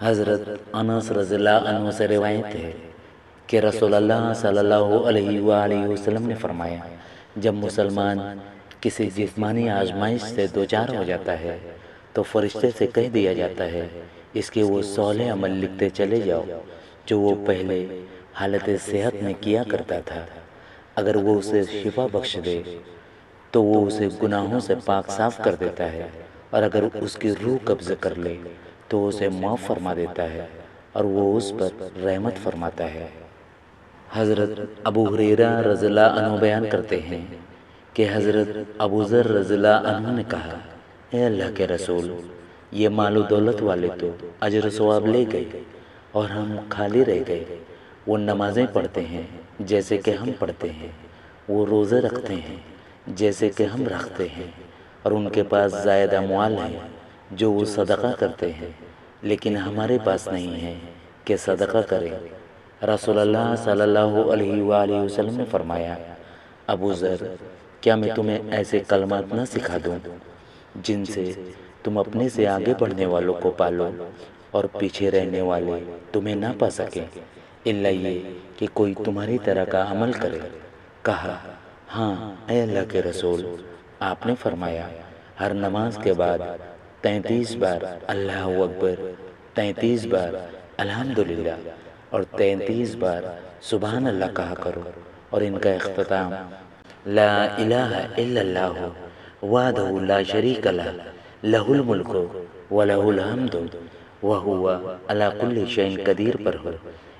حضرت انس رضی اللہ عنہ سے روایت ہے کہ رسول اللہ صلی اللہ علیہ وآلہ وسلم نے فرمایا، جب مسلمان کسی جسمانی آزمائش سے دوچار ہو جاتا ہے تو فرشتے سے کہہ دیا جاتا ہے اس کے وہ صالح عمل لکھتے چلے جاؤ جو وہ پہلے حالت صحت میں کیا کرتا تھا۔ اگر وہ اسے شفا بخش دے تو وہ اسے گناہوں سے پاک صاف کر دیتا ہے، اور اگر اس کی روح قبض کر لے تو اسے معاف فرما دیتا ہے اور وہ اس پر رحمت فرماتا ہے۔ حضرت ابو ہریرہ رضی اللہ عنہ بیان کرتے ہیں کہ حضرت ابو ذر رضی اللہ عنہ نے کہا، اے اللہ کے رسول، یہ مال و دولت والے تو اجر و ثواب لے گئے اور ہم خالی رہ گئے۔ وہ نمازیں پڑھتے ہیں جیسے کہ ہم پڑھتے ہیں، وہ روزے رکھتے ہیں جیسے کہ ہم رکھتے ہیں، اور ان کے پاس زائد اموال ہیں جو وہ صدقہ کرتے ہیں، لیکن ہمارے پاس نہیں ہے کہ صدقہ کریں۔ رسول اللہ صلی اللہ علیہ وآلہ وسلم نے فرمایا، ابو ذر، کیا میں تمہیں ایسے کلمات نہ سکھا دوں جن سے تم اپنے سے آگے بڑھنے والوں کو پالو اور پیچھے رہنے والے تمہیں نہ پا سکیں، الا یہ کہ کوئی تمہاری طرح کا عمل کرے؟ کہا، ہاں اے اللہ کے رسول۔ آپ نے فرمایا، ہر نماز کے بعد 33 بار اللہ اکبر، 33 بار الحمدللہ اور 33 بار سبحان اللہ کہا کرو، اور ان کا اختتام لا الہ الا اللہ وحدہ لا شریک لہ لہ الملک ولہ الحمد وہو علی کل شیء قدیر پر ہو۔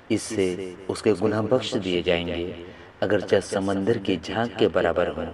اس سے اس کے گناہ بخش دیے جائیں گے اگرچہ سمندر کی جھاگ کے برابر ہوں۔